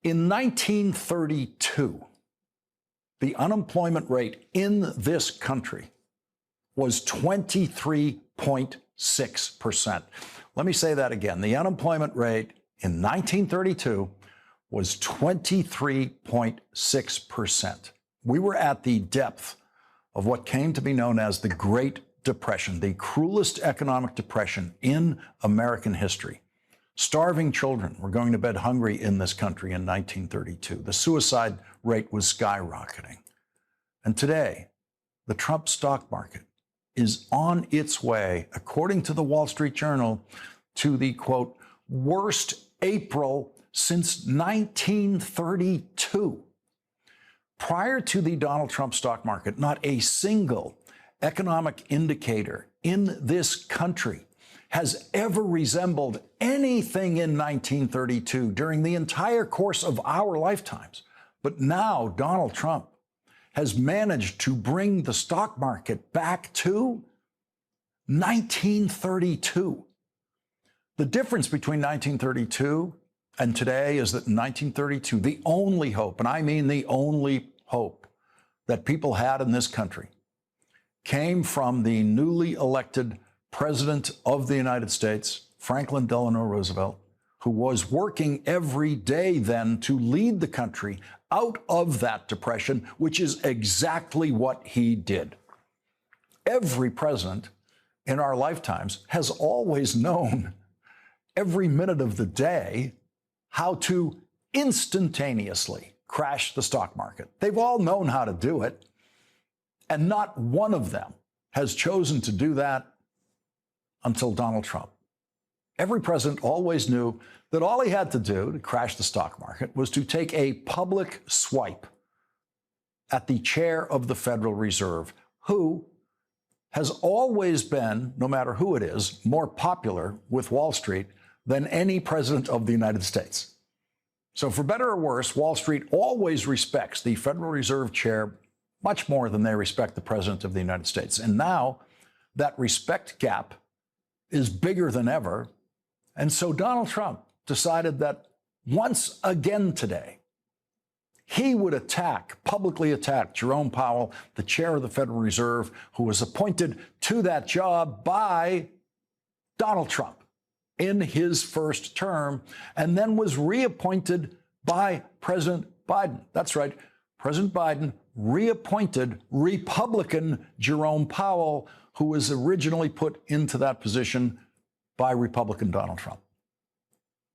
In 1932, the unemployment rate in this country was 23.6%. Let me say that again. The unemployment rate in 1932 was 23.6%. We were at the depth of what came to be known as the Great Depression, the cruelest economic depression in American history. Starving children were going to bed hungry in this country in 1932. The suicide rate was skyrocketing. And today, the Trump stock market is on its way, according to the Wall Street Journal, to the, quote, worst April since 1932. Prior to the Donald Trump stock market, not a single economic indicator in this country has ever resembled anything in 1932 during the entire course of our lifetimes. But now Donald Trump has managed to bring the stock market back to 1932. The difference between 1932 and today is that in 1932, the only hope, and I mean the only hope, that people had in this country came from the newly elected President of the United States, Franklin Delano Roosevelt, who was working every day then to lead the country out of that depression, which is exactly what he did. Every president in our lifetimes has always known every minute of the day how to instantaneously crash the stock market. They've all known how to do it, and not one of them has chosen to do that until Donald Trump. Every president always knew that all he had to do to crash the stock market was to take a public swipe at the chair of the Federal Reserve, who has always been, no matter who it is, more popular with Wall Street than any president of the United States. So for better or worse, Wall Street always respects the Federal Reserve chair much more than they respect the president of the United States. And now that respect gap is bigger than ever. And so Donald Trump decided that once again today, he would publicly attack Jerome Powell, the chair of the Federal Reserve, who was appointed to that job by Donald Trump in his first term, and then was reappointed by President Biden. That's right. President Biden reappointed Republican Jerome Powell, who was originally put into that position by Republican Donald Trump.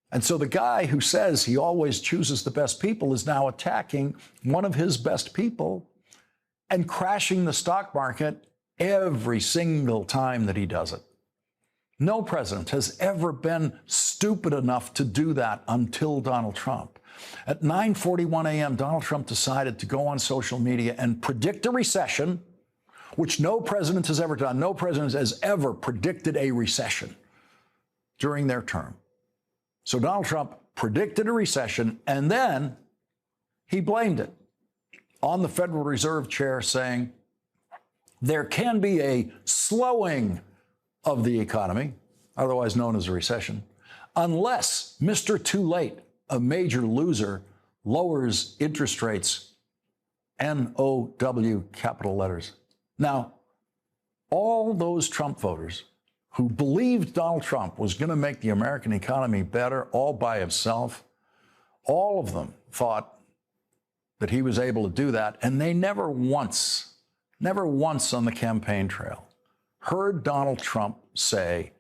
And so the guy who says he always chooses the best people is now attacking one of his best people and crashing the stock market every single time that he does it. No president has ever been stupid enough to do that until Donald Trump. At 9:41 a.m., Donald Trump decided to go on social media and predict a recession, which no president has ever done. No president has ever predicted a recession during their term. So Donald Trump predicted a recession, and then he blamed it on the Federal Reserve chair, saying there can be a slowing of the economy, otherwise known as a recession, unless Mr. Too Late, a major loser, lowers interest rates, NOW, capital letters. Now, all those Trump voters who believed Donald Trump was going to make the American economy better all by himself, all of them thought that he was able to do that, and they never once on the campaign trail heard Donald Trump say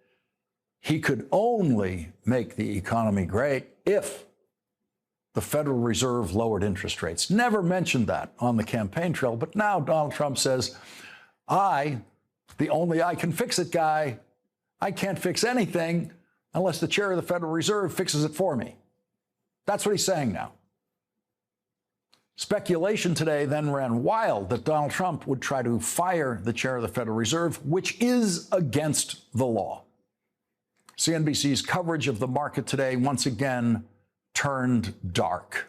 he could only make the economy great if the Federal Reserve lowered interest rates. Never mentioned that on the campaign trail, but now Donald Trump says, the only I can fix it guy, I can't fix anything unless the chair of the Federal Reserve fixes it for me. That's what he's saying now. Speculation today then ran wild that Donald Trump would try to fire the chair of the Federal Reserve, which is against the law. CNBC's coverage of the market today once again turned dark.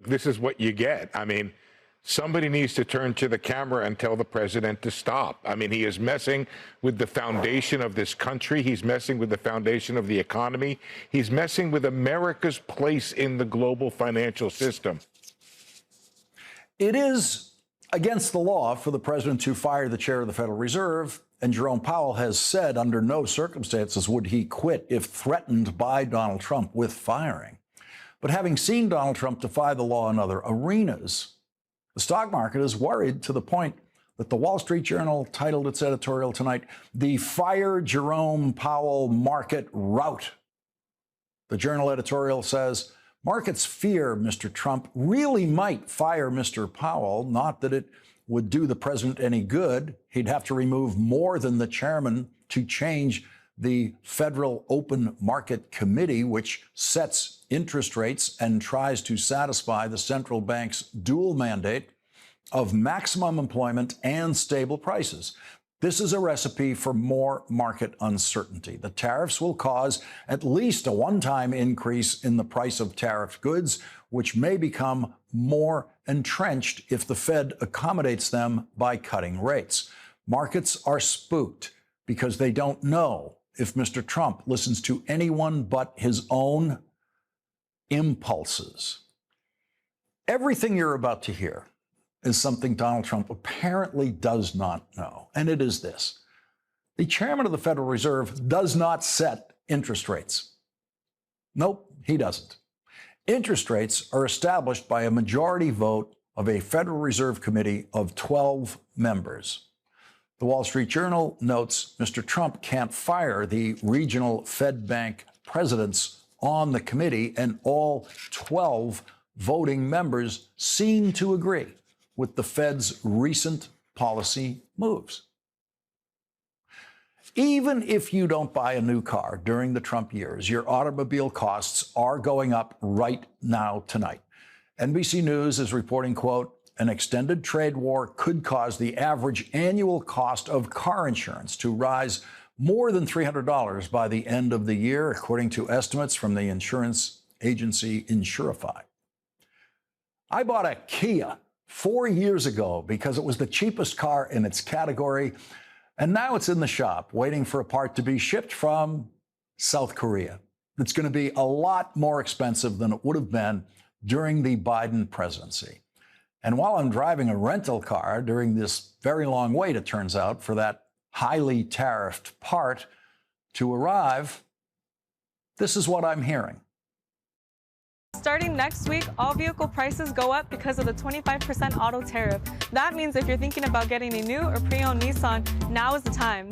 This is what you get. I mean, Somebody needs to turn to the camera and tell the president to stop. I mean, he is messing with the foundation of this country. He's messing with the foundation of the economy. He's messing with America's place in the global financial system. It is against the law for the president to fire the chair of the Federal Reserve, and Jerome Powell has said under no circumstances would he quit if threatened by Donald Trump with firing. But having seen Donald Trump defy the law in other arenas, the stock market is worried to the point that the Wall Street Journal titled its editorial tonight, "The Fire Jerome Powell Market Rout." The Journal editorial says, markets fear Mr. Trump really might fire Mr. Powell, not that it would do the president any good. He'd have to remove more than the chairman to change the Federal Open Market Committee, which sets interest rates and tries to satisfy the central bank's dual mandate of maximum employment and stable prices. This is a recipe for more market uncertainty. The tariffs will cause at least a one-time increase in the price of tariffed goods, which may become more entrenched if the Fed accommodates them by cutting rates. Markets are spooked because they don't know if Mr. Trump listens to anyone but his own impulses. Everything you're about to hear is something Donald Trump apparently does not know, and it is this. The chairman of the Federal Reserve does not set interest rates. Nope, he doesn't. Interest rates are established by a majority vote of a Federal Reserve Committee of 12 members. The Wall Street Journal notes Mr. Trump can't fire the regional Fed bank presidents on the committee, and all 12 voting members seem to agree with the Fed's recent policy moves. Even if you don't buy a new car during the Trump years, your automobile costs are going up right now tonight. NBC News is reporting, quote, an extended trade war could cause the average annual cost of car insurance to rise more than $300 by the end of the year, according to estimates from the insurance agency Insurify. I bought a Kia 4 years ago because it was the cheapest car in its category, and now it's in the shop waiting for a part to be shipped from South Korea. It's going to be a lot more expensive than it would have been during the Biden presidency. And while I'm driving a rental car during this very long wait, it turns out, for that highly tariffed part to arrive, this is what I'm hearing. Starting next week, all vehicle prices go up because of the 25% auto tariff. That means if you're thinking about getting a new or pre-owned Nissan, now is the time.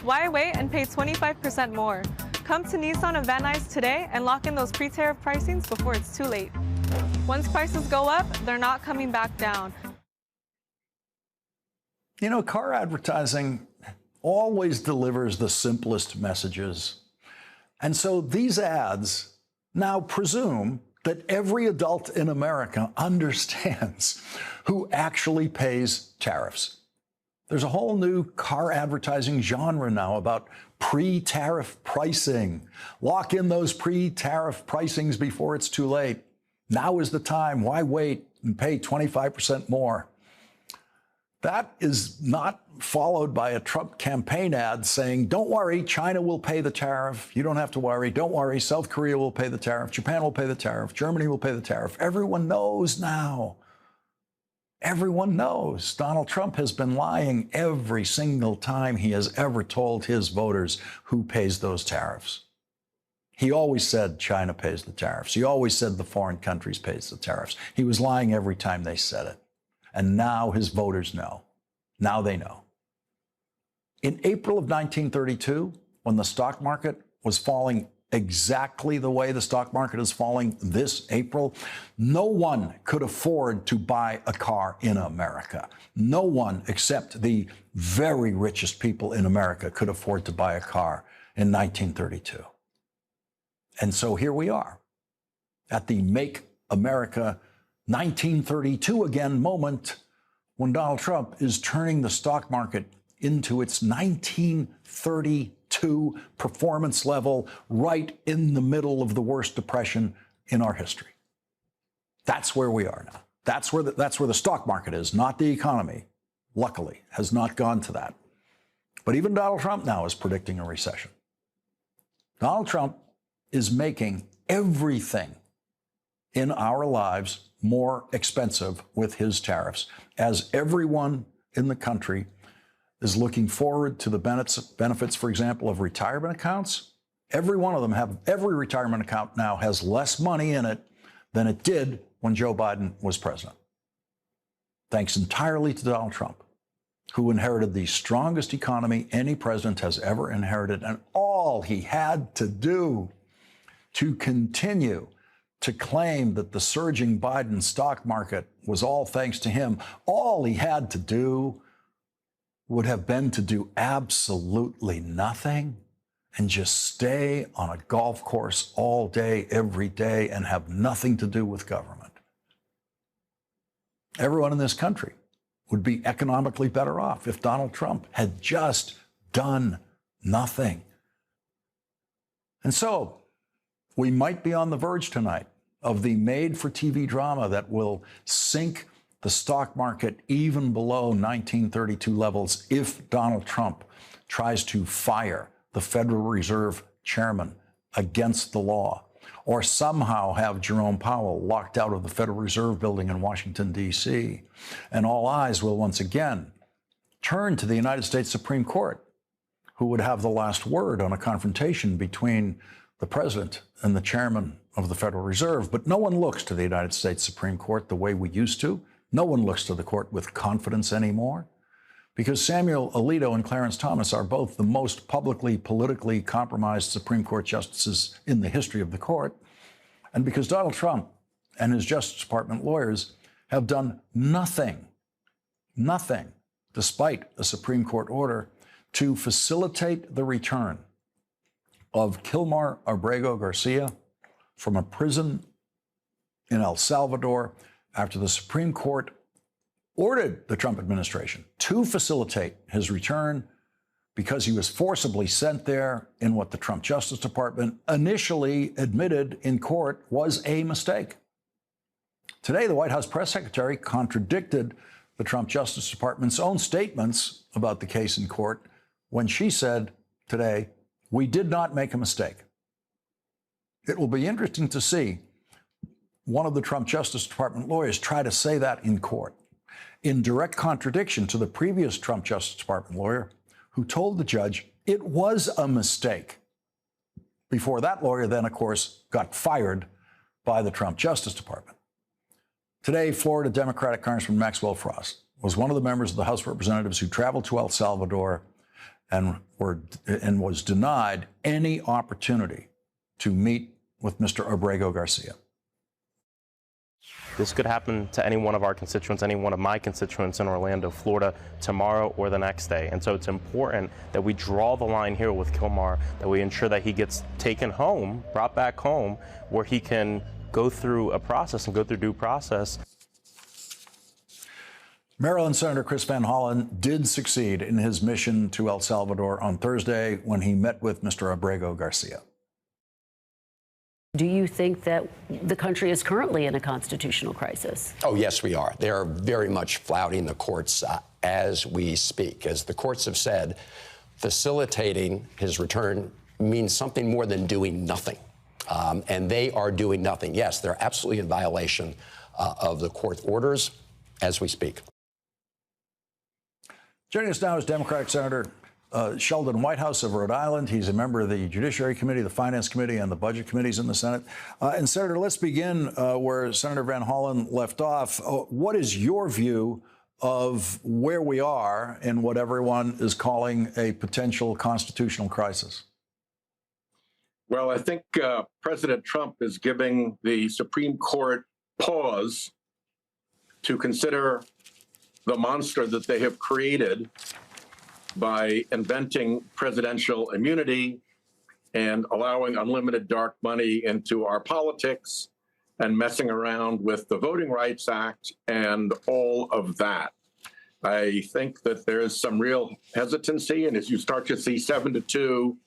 Why wait and pay 25% more? Come to Nissan and Van Nuys today and lock in those pre-tariff pricings before it's too late. Once prices go up, they're not coming back down. You know, car advertising always delivers the simplest messages. And so these ads now presume that every adult in America understands who actually pays tariffs. There's a whole new car advertising genre now about pre-tariff pricing. Lock in those pre-tariff pricings before it's too late. Now is the time. Why wait and pay 25% more? That is not followed by a Trump campaign ad saying, don't worry, China will pay the tariff. You don't have to worry. Don't worry, South Korea will pay the tariff. Japan will pay the tariff. Germany will pay the tariff. Everyone knows now. Everyone knows Donald Trump has been lying every single time he has ever told his voters who pays those tariffs. He always said China pays the tariffs. He always said the foreign countries pays the tariffs. He was lying every time they said it. And now his voters know. Now they know. In April of 1932, when the stock market was falling exactly the way the stock market is falling this April, no one could afford to buy a car in America. No one except the very richest people in America could afford to buy a car in 1932. And so here we are at the Make America 1932 Again moment when Donald Trump is turning the stock market into its 1932 performance level right in the middle of the worst depression in our history. That's where we are now. That's where the stock market is, not the economy. Luckily, has not gone to that. But even Donald Trump now is predicting a recession. Donald Trump is making everything in our lives more expensive with his tariffs, as everyone in the country is looking forward to the benefits, for example, of retirement accounts. Every one of them every retirement account now has less money in it than it did when Joe Biden was president. Thanks entirely to Donald Trump, who inherited the strongest economy any president has ever inherited. And all he had to do to continue to claim that the surging Biden stock market was all thanks to him, all he had to do would have been to do absolutely nothing and just stay on a golf course all day, every day, and have nothing to do with government. Everyone in this country would be economically better off if Donald Trump had just done nothing. And so we might be on the verge tonight of the made-for-TV drama that will sink the stock market even below 1932 levels if Donald Trump tries to fire the Federal Reserve chairman against the law, or somehow have Jerome Powell locked out of the Federal Reserve building in Washington, D.C. And all eyes will once again turn to the United States Supreme Court, who would have the last word on a confrontation between the president and the chairman of the Federal Reserve. But no one looks to the United States Supreme Court the way we used to. No one looks to the court with confidence anymore, because Samuel Alito and Clarence Thomas are both the most publicly, politically compromised Supreme Court justices in the history of the court, and because Donald Trump and his Justice Department lawyers have done nothing, despite a Supreme Court order, to facilitate the return of Kilmar Abrego Garcia from a prison in El Salvador after the Supreme Court ordered the Trump administration to facilitate his return because he was forcibly sent there in what the Trump Justice Department initially admitted in court was a mistake. Today, the White House press secretary contradicted the Trump Justice Department's own statements about the case in court when she said today, "We did not make a mistake." It will be interesting to see one of the Trump Justice Department lawyers try to say that in court, in direct contradiction to the previous Trump Justice Department lawyer who told the judge it was a mistake. Before that lawyer then, of course, got fired by the Trump Justice Department. Today, Florida Democratic Congressman Maxwell Frost was one of the members of the House of Representatives who traveled to El Salvador and was denied any opportunity to meet with Mr. Abrego Garcia. This could happen to any one of our constituents, any one of my constituents in Orlando, Florida, tomorrow or the next day. And so it's important that we draw the line here with Kilmar, that we ensure that he gets taken home, brought back home, where he can go through a process and go through due process. Maryland Senator Chris Van Hollen did succeed in his mission to El Salvador on Thursday when he met with Mr. Abrego Garcia. Do you think that the country is currently in a constitutional crisis? Oh, yes, we are. They are very much flouting the courts as we speak. As the courts have said, facilitating his return means something more than doing nothing. And they are doing nothing. Yes, they're absolutely in violation of the court orders as we speak. Joining us now is Democratic Senator Sheldon Whitehouse of Rhode Island. He's a member of the Judiciary Committee, the Finance Committee, and the Budget Committees in the Senate. And Senator, let's begin where Senator Van Hollen left off. What is your view of where we are in what everyone is calling a potential constitutional crisis? Well, I think President Trump is giving the Supreme Court pause to consider the monster that they have created by inventing presidential immunity and allowing unlimited dark money into our politics and messing around with the Voting Rights Act and all of that. I think that there's some real hesitancy, and as you start to see 7-2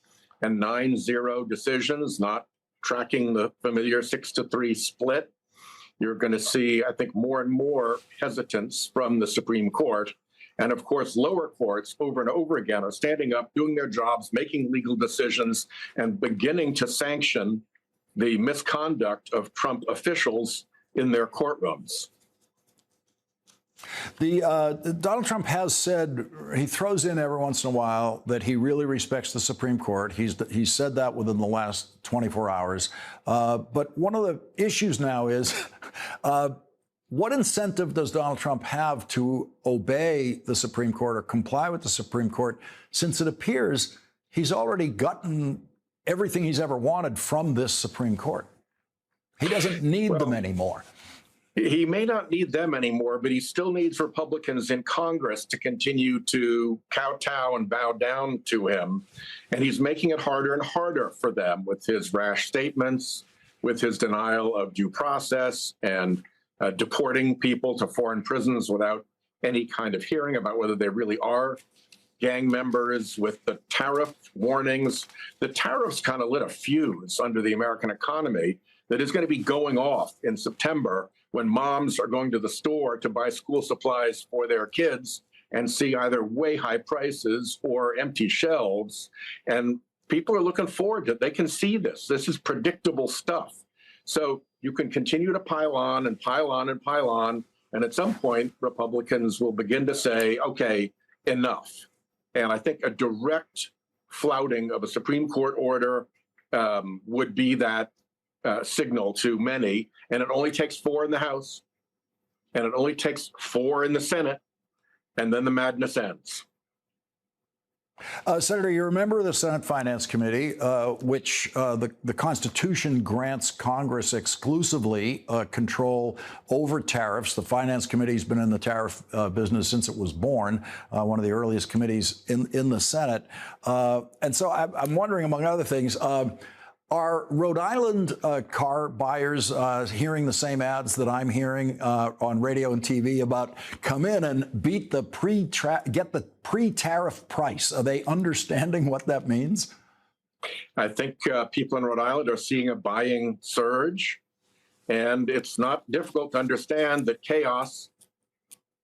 and 9-0 decisions, not tracking the familiar 6-3 split, you're going to see, I think, more and more hesitance from the Supreme Court. And of course, lower courts over and over again are standing up, doing their jobs, making legal decisions, and beginning to sanction the misconduct of Trump officials in their courtrooms. Donald Trump has said, he throws in every once in a while that he really respects the Supreme Court. He's said that within the last 24 hours. But one of the issues now is, what incentive does Donald Trump have to obey the Supreme Court or comply with the Supreme Court, since it appears he's already gotten everything he's ever wanted from this Supreme Court? He doesn't need them anymore. He may not need them anymore, but he still needs Republicans in Congress to continue to kowtow and bow down to him. And he's making it harder and harder for them with his rash statements, with his denial of due process, and deporting people to foreign prisons without any kind of hearing about whether they really are gang members, with the tariff warnings. The tariffs kind of lit a fuse under the American economy that is going to be going off in September, when moms are going to the store to buy school supplies for their kids and see either way high prices or empty shelves. And people are looking forward to it. They can see this. This is predictable stuff. So you can continue to pile on and pile on and pile on. And at some point, Republicans will begin to say, okay, enough. And I think a direct flouting of a Supreme Court order would be that signal to many. And it only takes 4 in the House, and it only takes 4 in the Senate, and then the madness ends. Senator, you're a member of the Senate Finance Committee, which the Constitution grants Congress exclusively control over tariffs. The Finance Committee's been in the tariff business since it was born, one of the earliest committees in the Senate. And so I'm wondering, among other things, are Rhode Island car buyers hearing the same ads that I'm hearing on radio and TV about come in and beat the get the pre-tariff price? Are they understanding what that means? I think people in Rhode Island are seeing a buying surge, and it's not difficult to understand that chaos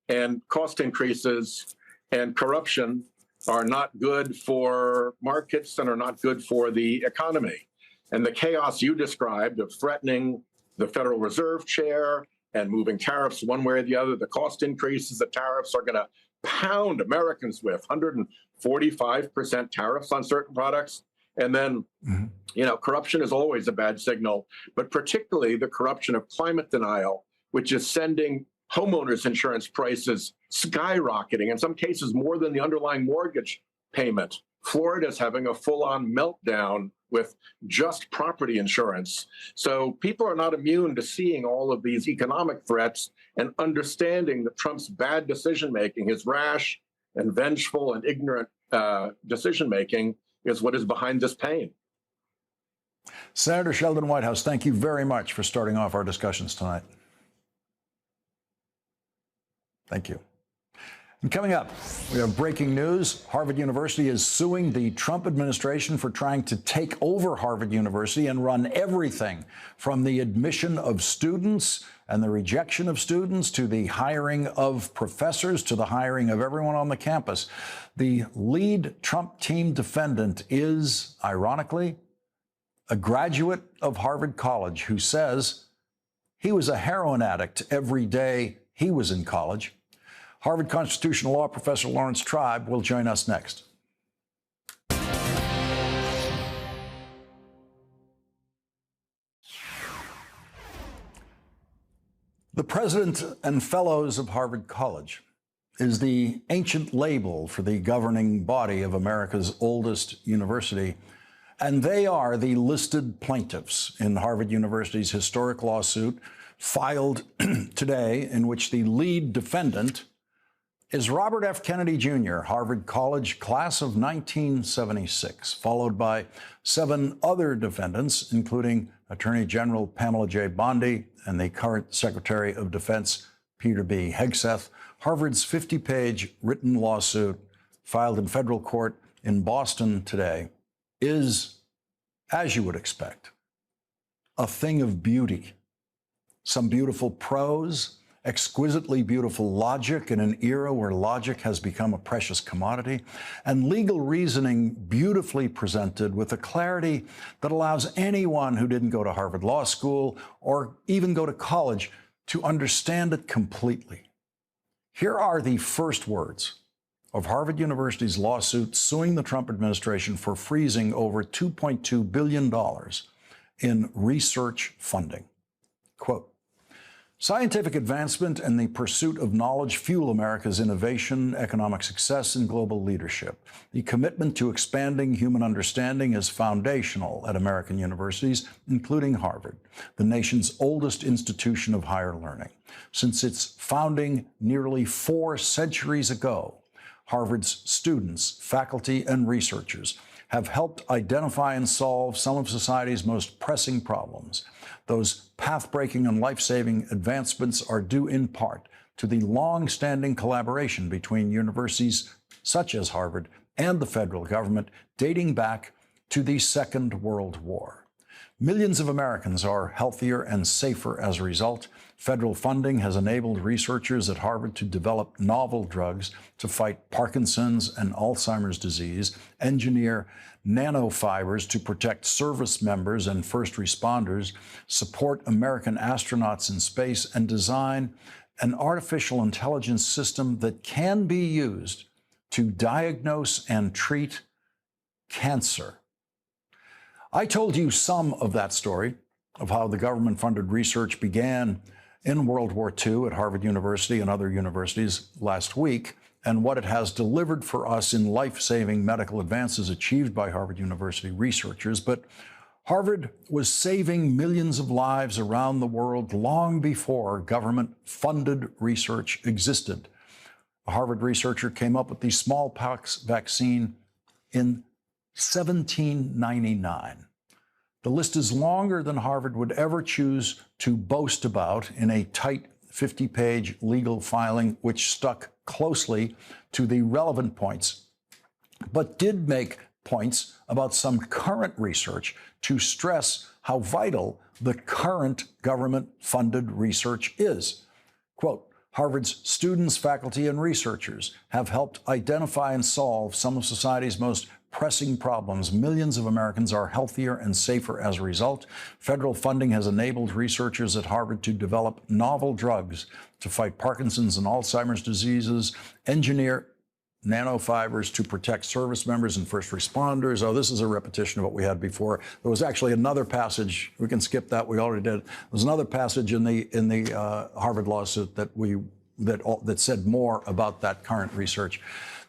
and cost increases and corruption are not good for markets and are not good for the economy. And the chaos you described of threatening the Federal Reserve chair and moving tariffs one way or the other, the cost increases that tariffs are going to pound Americans with, 145% tariffs on certain products. And then, you know, corruption is always a bad signal, but particularly the corruption of climate denial, which is sending homeowners insurance prices skyrocketing, in some cases more than the underlying mortgage payment. Florida is having a full-on meltdown with just property insurance. So people are not immune to seeing all of these economic threats and understanding that Trump's bad decision-making, his rash and vengeful and ignorant decision-making, is what is behind this pain. Senator Sheldon Whitehouse, thank you very much for starting off our discussions tonight. Thank you. And coming up, we have breaking news. Harvard University is suing the Trump administration for trying to take over Harvard University and run everything from the admission of students and the rejection of students to the hiring of professors to the hiring of everyone on the campus. The lead Trump team defendant is, ironically, a graduate of Harvard College who says he was a heroin addict every day he was in college. Harvard constitutional law professor Laurence Tribe will join us next. The president and fellows of Harvard College is the ancient label for the governing body of America's oldest university, and they are the listed plaintiffs in Harvard University's historic lawsuit filed today, in which the lead defendant is Robert F. Kennedy Jr., Harvard College class of 1976, followed by 7 other defendants, including Attorney General Pamela J. Bondi and the current Secretary of Defense, Peter B. Hegseth. Harvard's 50-page written lawsuit filed in federal court in Boston today is, as you would expect, a thing of beauty. some beautiful prose, exquisitely beautiful logic in an era where logic has become a precious commodity, and legal reasoning beautifully presented with a clarity that allows anyone who didn't go to Harvard Law School or even go to college to understand it completely. Here are the first words of Harvard University's lawsuit suing the Trump administration for freezing over $2.2 billion in research funding. Quote, "Scientific advancement and the pursuit of knowledge fuel America's innovation, economic success, and global leadership. The commitment to expanding human understanding is foundational at American universities, including Harvard, the nation's oldest institution of higher learning. Since its founding nearly 4 centuries ago, Harvard's students, faculty, and researchers have helped identify and solve some of society's most pressing problems. Those path-breaking and life-saving advancements are due in part to the long-standing collaboration between universities such as Harvard and the federal government dating back to the Second World War. Millions of Americans are healthier and safer as a result. Federal funding has enabled researchers at Harvard to develop novel drugs to fight Parkinson's and Alzheimer's disease, engineer nanofibers to protect service members and first responders, support American astronauts in space, and design an artificial intelligence system that can be used to diagnose and treat cancer. I told you some of that story of how the government-funded research began in World War II at Harvard University and other universities last week, and what it has delivered for us in life-saving medical advances achieved by Harvard University researchers. But Harvard was saving millions of lives around the world long before government-funded research existed. A Harvard researcher came up with the smallpox vaccine in 1799. The list is longer than Harvard would ever choose to boast about in a tight 50-page legal filing, which stuck closely to the relevant points, but did make points about some current research to stress how vital the current government-funded research is. Quote, "Harvard's students, faculty, and researchers have helped identify and solve some of society's most pressing problems. Millions of Americans are healthier and safer as a result. Federal funding has enabled researchers at Harvard to develop novel drugs to fight Parkinson's and Alzheimer's diseases, engineer nanofibers to protect service members and first responders." Oh, this is a repetition of what we had before. There was actually another passage. We can skip that. We already did. There was another passage in the Harvard lawsuit that said more about that current research.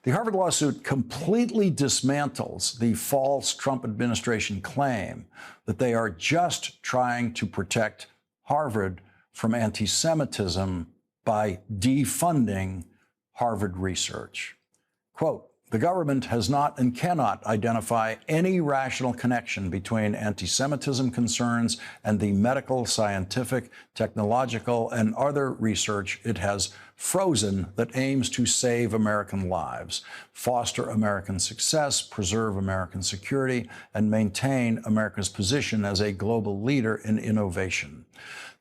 The Harvard lawsuit completely dismantles the false Trump administration claim that they are just trying to protect Harvard from anti-Semitism by defunding Harvard research. Quote, "The government has not and cannot identify any rational connection between anti-Semitism concerns and the medical, scientific, technological, and other research it has frozen that aims to save American lives, foster American success, preserve American security, and maintain America's position as a global leader in innovation.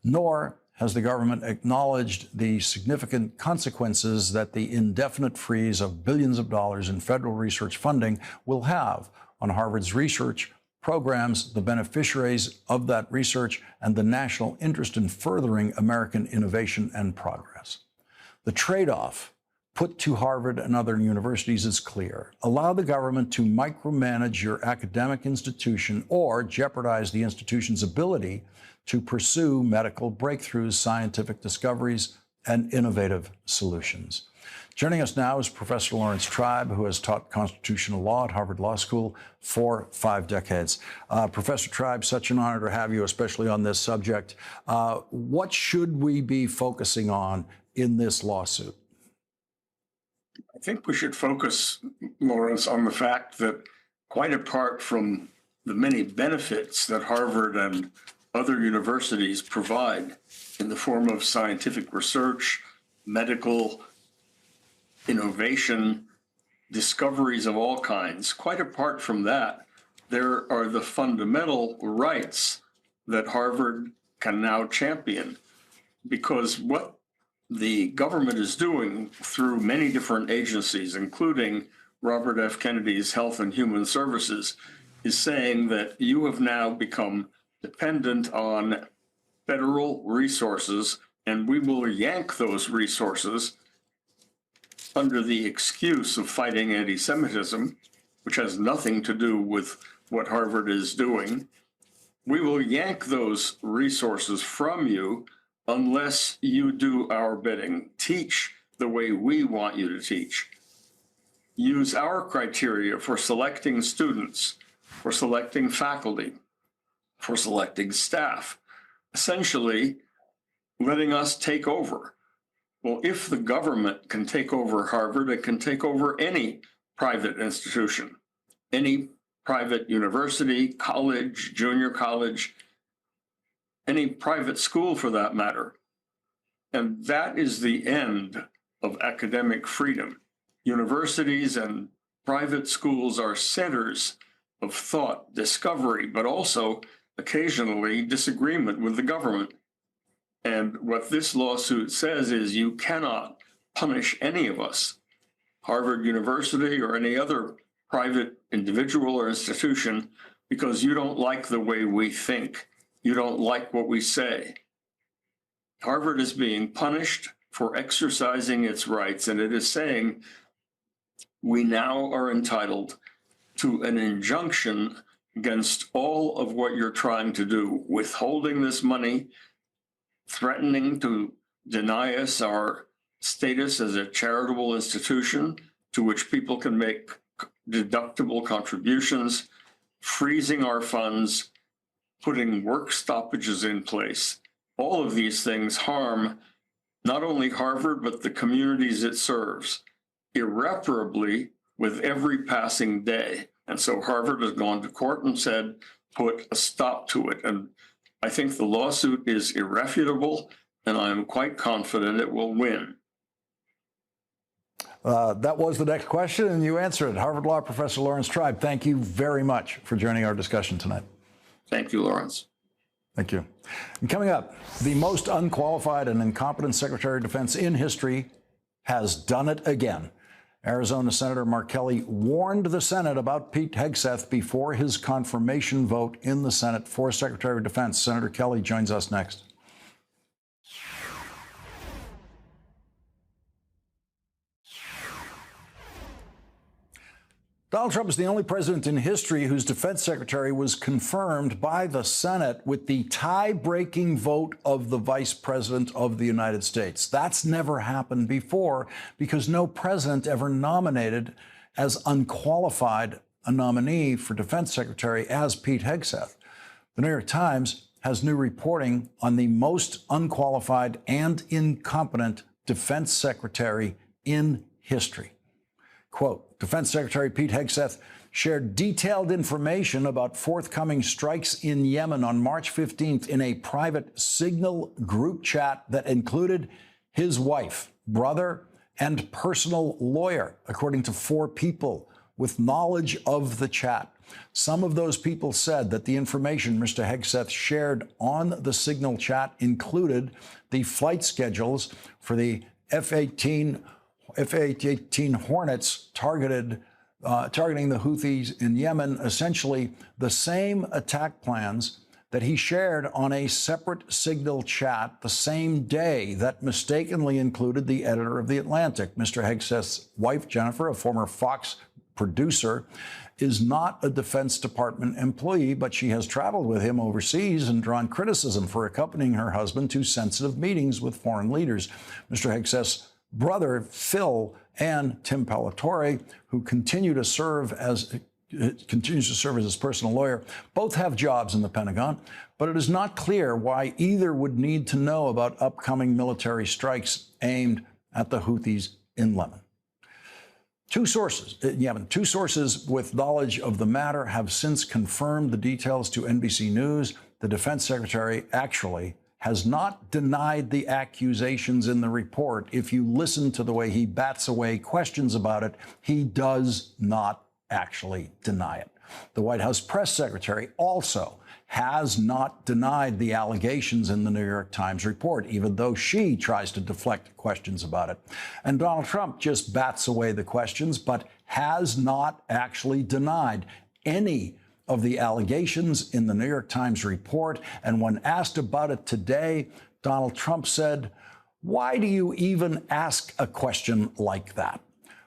Nor has the government acknowledged the significant consequences that the indefinite freeze of billions of dollars in federal research funding will have on Harvard's research programs, the beneficiaries of that research, and the national interest in furthering American innovation and progress. The trade-off put to Harvard and other universities is clear. Allow the government to micromanage your academic institution or jeopardize the institution's ability to pursue medical breakthroughs, scientific discoveries, and innovative solutions. Joining us now is Professor Laurence Tribe, who has taught constitutional law at Harvard Law School for 5 decades. Professor Tribe, such an honor to have you, especially on this subject. What should we be focusing on in this lawsuit? I think we should focus, Laurence, on the fact that quite apart from the many benefits that Harvard and other universities provide in the form of scientific research, medical innovation, discoveries of all kinds, quite apart from that, there are the fundamental rights that Harvard can now champion. because what the government is doing through many different agencies, including Robert F. Kennedy's Health and Human Services, is saying that you have now become dependent on federal resources, and we will yank those resources under the excuse of fighting anti-Semitism, which has nothing to do with what Harvard is doing. We will yank those resources from you unless you do our bidding. Teach the way we want you to teach. Use our criteria for selecting students, for selecting faculty, for selecting staff, essentially letting us take over. Well, if the government can take over Harvard, it can take over any private institution, any private university, college, junior college, any private school for that matter. And that is the end of academic freedom. Universities and private schools are centers of thought, discovery, but also occasionally disagreement with the government. And what this lawsuit says is you cannot punish any of us, Harvard University or any other private individual or institution, because you don't like the way we think. You don't like what we say. Harvard is being punished for exercising its rights, and it is saying we now are entitled to an injunction against all of what you're trying to do, withholding this money, threatening to deny us our status as a charitable institution to which people can make deductible contributions, freezing our funds, putting work stoppages in place. All of these things harm not only Harvard, but the communities it serves irreparably with every passing day. And so Harvard has gone to court and said, put a stop to it. And I think the lawsuit is irrefutable, and I'm quite confident it will win. That was the next question, and you answered it. Harvard Law Professor Laurence Tribe, thank you very much for joining our discussion tonight. Thank you, Lawrence. Thank you. And coming up, the most unqualified and incompetent Secretary of Defense in history has done it again. Arizona Senator Mark Kelly warned the Senate about Pete Hegseth before his confirmation vote in the Senate for Secretary of Defense. Senator Kelly joins us next. Donald Trump is the only president in history whose defense secretary was confirmed by the Senate with the tie-breaking vote of the vice president of the United States. That's never happened before because no president ever nominated as unqualified a nominee for defense secretary as Pete Hegseth. The New York Times has new reporting on the most unqualified and incompetent defense secretary in history. Quote, Defense Secretary Pete Hegseth shared detailed information about forthcoming strikes in Yemen on March 15th in a private Signal group chat that included his wife, brother, and personal lawyer, according to 4 people with knowledge of the chat. Some of those people said that the information Mr. Hegseth shared on the Signal chat included the flight schedules for the F-18 Hornets targeting the Houthis in Yemen, essentially the same attack plans that he shared on a separate Signal chat the same day that mistakenly included the editor of The Atlantic. Mr. Hegseth's wife, Jennifer, a former Fox producer, is not a Defense Department employee, but she has traveled with him overseas and drawn criticism for accompanying her husband to sensitive meetings with foreign leaders. Mr. Hegseth's brother, Phil, and Tim Palatore, who continues to serve as his personal lawyer, both have jobs in the Pentagon, but it is not clear why either would need to know about upcoming military strikes aimed at the Houthis in Yemen. Two sources with knowledge of the matter have since confirmed the details to NBC News. The defense secretary actually has not denied the accusations in the report. If you listen to the way he bats away questions about it, he does not actually deny it. The White House press secretary also has not denied the allegations in the New York Times report, even though she tries to deflect questions about it. And Donald Trump just bats away the questions, but has not actually denied any of the allegations in the New York Times report. And when asked about it today, Donald Trump said, "Why do you even ask a question like that?"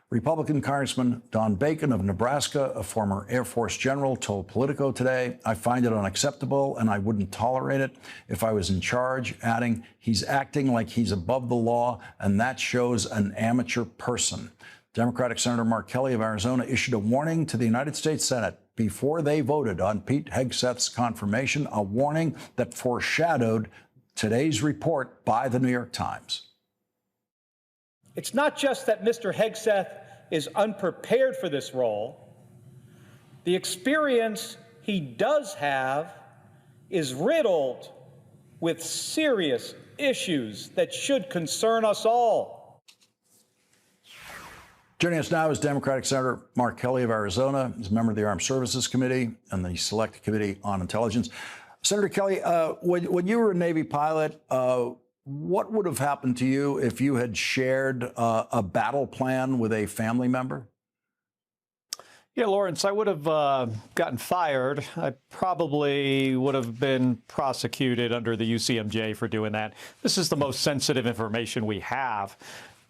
Republican Congressman Don Bacon of Nebraska, a former Air Force general, told Politico today, "I find it unacceptable and I wouldn't tolerate it if I was in charge," adding, "He's acting like he's above the law, and that shows an amateur person." Democratic Senator Mark Kelly of Arizona issued a warning to the United States Senate before they voted on Pete Hegseth's confirmation, a warning that foreshadowed today's report by the New York Times. It's not just that Mr. Hegseth is unprepared for this role. The experience he does have is riddled with serious issues that should concern us all. Joining us now is Democratic Senator Mark Kelly of Arizona. He's a member of the Armed Services Committee and the Select Committee on Intelligence. Senator Kelly, when you were a Navy pilot, what would have happened to you if you had shared a battle plan with a family member? Yeah, Lawrence, I would have gotten fired. I probably would have been prosecuted under the UCMJ for doing that. This is the most sensitive information we have.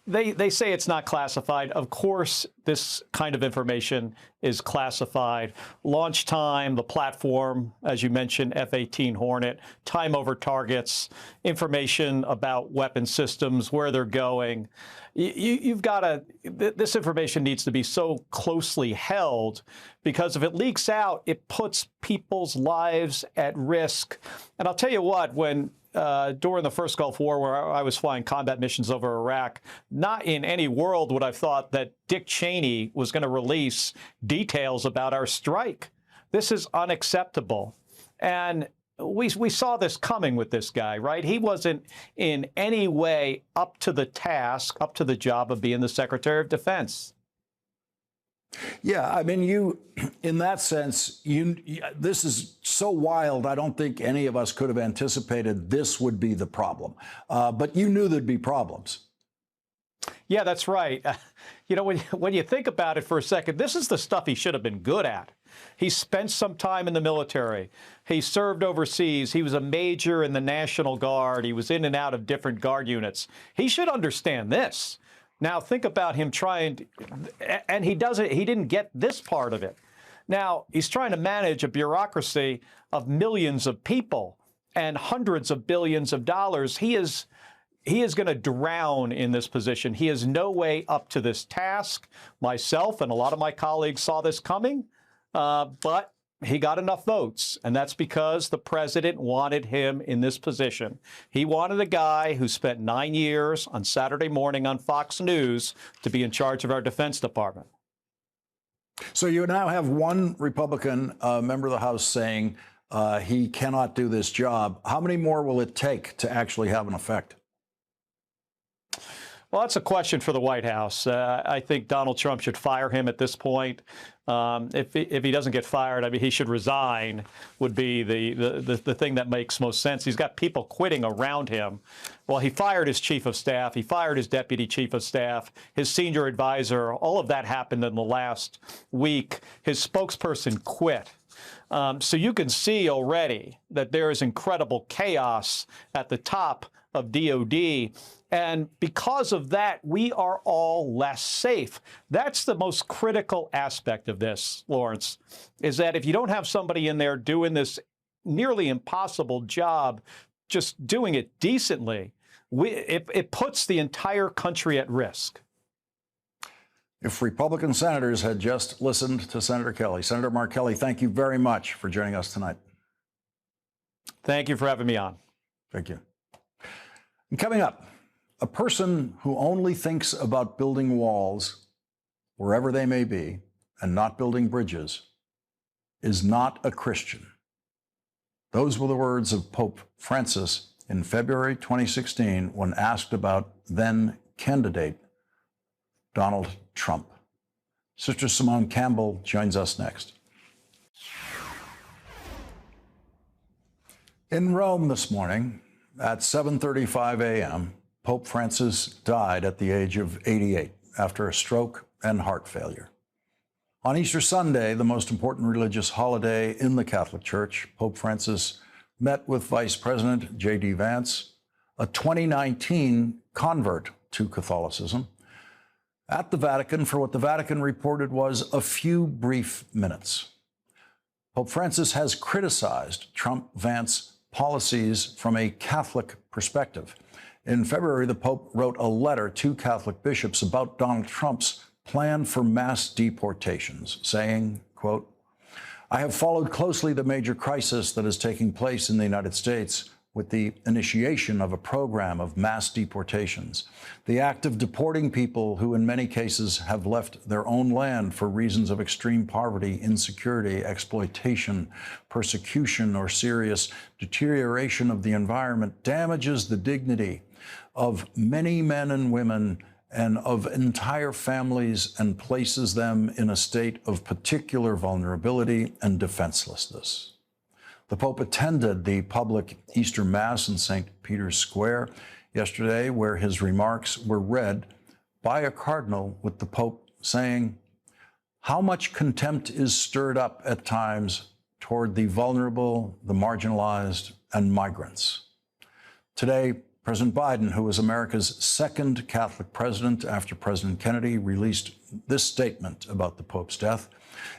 They say it's not classified. Of course, this kind of information is classified. Launch time, the platform, as you mentioned, F-18 Hornet, time over targets, information about weapon systems, where they're going. You've got to, this information needs to be so closely held, because if it leaks out, it puts people's lives at risk. And I'll tell you what, when during the first Gulf War, where I was flying combat missions over Iraq, not in any world would I have thought that Dick Cheney was going to release details about our strike. This is unacceptable. And we saw this coming with this guy, right? He wasn't in any way up to the task, up to the job of being the Secretary of Defense. Yeah, I mean, in that sense, this is so wild. I don't think any of us could have anticipated this would be the problem. But you knew there'd be problems. Yeah, that's right. You know, when you think about it for a second, this is the stuff he should have been good at. He spent some time in the military. He served overseas. He was a major in the National Guard. He was in and out of different guard units. He should understand this. Now, think about him trying, and he didn't get this part of it. Now, he's trying to manage a bureaucracy of millions of people and hundreds of billions of dollars. He is going to drown in this position. He has no way up to this task. Myself and a lot of my colleagues saw this coming, but he got enough votes, and that's because the president wanted him in this position. He wanted a guy who spent 9 years on Saturday morning on Fox News to be in charge of our Defense Department. So you now have one Republican member of the House saying he cannot do this job. How many more will it take to actually have an effect? Well, that's a question for the White House. I think Donald Trump should fire him at this point. If he doesn't get fired, I mean, he should resign would be the thing that makes most sense. He's got people quitting around him. Well, he fired his chief of staff. He fired his deputy chief of staff, his senior advisor. All of that happened in the last week. His spokesperson quit. So you can see already that there is incredible chaos at the top of DOD. And because of that, we are all less safe. That's the most critical aspect of this, Lawrence, is that if you don't have somebody in there doing this nearly impossible job, just doing it decently, it puts the entire country at risk. If Republican senators had just listened to Senator Kelly. Senator Mark Kelly, thank you very much for joining us tonight. Thank you for having me on. Thank you. And coming up, a person who only thinks about building walls, wherever they may be, and not building bridges, is not a Christian. Those were the words of Pope Francis in February 2016 when asked about then candidate Donald Trump. Sister Simone Campbell joins us next. In Rome this morning at 7:35 a.m., Pope Francis died at the age of 88 after a stroke and heart failure. On Easter Sunday, the most important religious holiday in the Catholic Church, Pope Francis met with Vice President J.D. Vance, a 2019 convert to Catholicism, at the Vatican for what the Vatican reported was a few brief minutes. Pope Francis has criticized Trump-Vance policies from a Catholic perspective. In February, the Pope wrote a letter to Catholic bishops about Donald Trump's plan for mass deportations, saying, quote, "I have followed closely the major crisis that is taking place in the United States with the initiation of a program of mass deportations. The act of deporting people who in many cases have left their own land for reasons of extreme poverty, insecurity, exploitation, persecution, or serious deterioration of the environment damages the dignity of many men and women and of entire families and places them in a state of particular vulnerability and defenselessness." The Pope attended the public Easter Mass in St. Peter's Square yesterday, where his remarks were read by a cardinal, with the Pope saying, "How much contempt is stirred up at times toward the vulnerable, the marginalized, and migrants." Today, President Biden, who is America's second Catholic president after President Kennedy, released this statement about the Pope's death.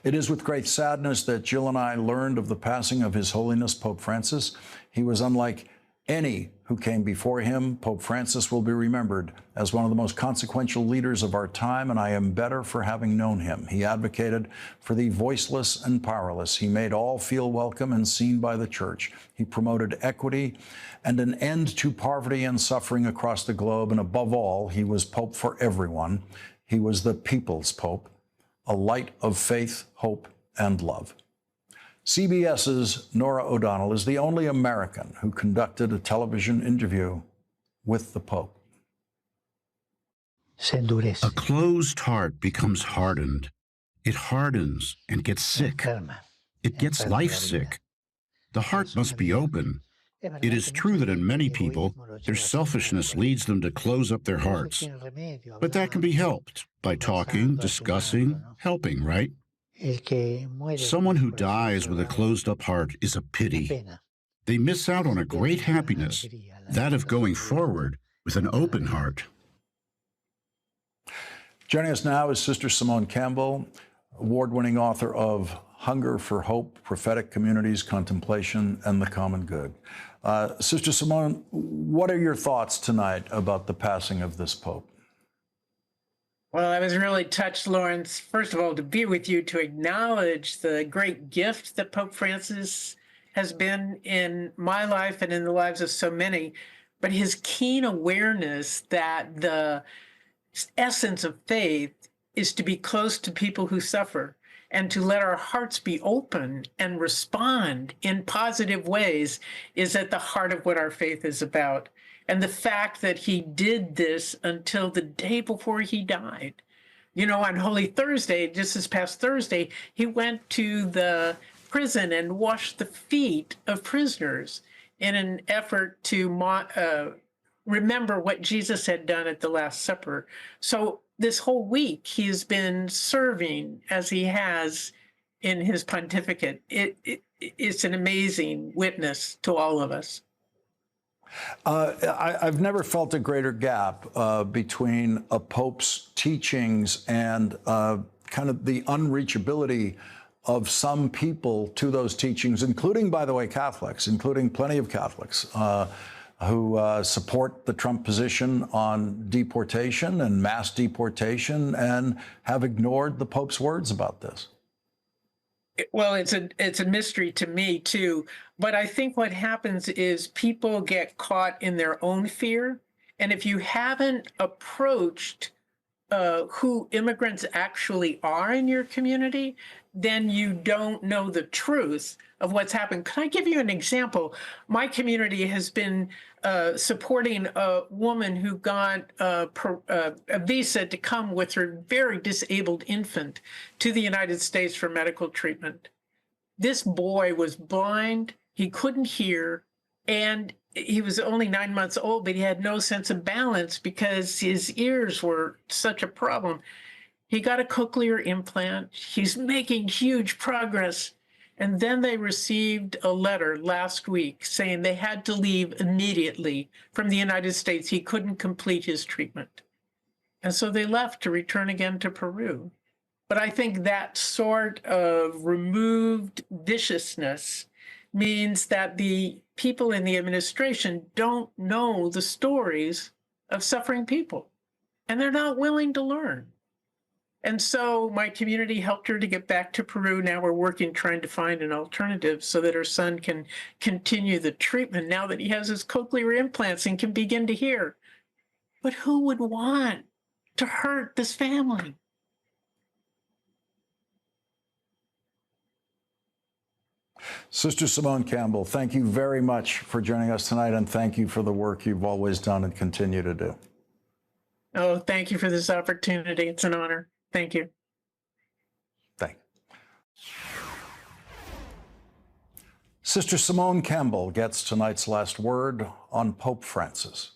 "It is with great sadness that Jill and I learned of the passing of His Holiness Pope Francis. He was unlike any who came before him. Pope Francis will be remembered as one of the most consequential leaders of our time, and I am better for having known him. He advocated for the voiceless and powerless. He made all feel welcome and seen by the Church. He promoted equity and an end to poverty and suffering across the globe, and above all, he was Pope for everyone. He was the people's Pope, a light of faith, hope, and love." CBS's Norah O'Donnell is the only American who conducted a television interview with the Pope. A closed heart becomes hardened. It hardens and gets sick. It gets life sick. The heart must be open. It is true that in many people, their selfishness leads them to close up their hearts. But that can be helped by talking, discussing, helping, right? Someone who dies with a closed-up heart is a pity. They miss out on a great happiness, that of going forward with an open heart. Joining us now is Sister Simone Campbell, award-winning author of Hunger for Hope, Prophetic Communities, Contemplation, and the Common Good. Sister Simone, what are your thoughts tonight about the passing of this Pope? Well, I was really touched, Lawrence, first of all, to be with you, to acknowledge the great gift that Pope Francis has been in my life and in the lives of so many, but his keen awareness that the essence of faith is to be close to people who suffer and to let our hearts be open and respond in positive ways is at the heart of what our faith is about. And the fact that he did this until the day before he died. You know, on Holy Thursday, just this past Thursday, he went to the prison and washed the feet of prisoners in an effort to remember what Jesus had done at the Last Supper. So this whole week, he has been serving as he has in his pontificate. It's an amazing witness to all of us. I've never felt a greater gap between a Pope's teachings and kind of the unreachability of some people to those teachings, including, by the way, Catholics, including plenty of Catholics who support the Trump position on deportation and mass deportation and have ignored the Pope's words about this. Well, it's a mystery to me, too. But I think what happens is people get caught in their own fear. And if you haven't approached who immigrants actually are in your community, then you don't know the truth of what's happened. Can I give you an example? My community has been supporting a woman who got a visa to come with her very disabled infant to the United States for medical treatment. This boy was blind. He couldn't hear. And he was only 9 months old, but he had no sense of balance because his ears were such a problem. He got a cochlear implant. He's making huge progress. And then they received a letter last week saying they had to leave immediately from the United States. He couldn't complete his treatment. And so they left to return again to Peru. But I think that sort of removed viciousness means that the people in the administration don't know the stories of suffering people, and they're not willing to learn. And so my community helped her to get back to Peru. Now we're working, trying to find an alternative so that her son can continue the treatment now that he has his cochlear implants and can begin to hear. But who would want to hurt this family? Sister Simone Campbell, thank you very much for joining us tonight, and thank you for the work you've always done and continue to do. Oh, thank you for this opportunity. It's an honor. Thank you. Thank you. Sister Simone Campbell gets tonight's last word on Pope Francis.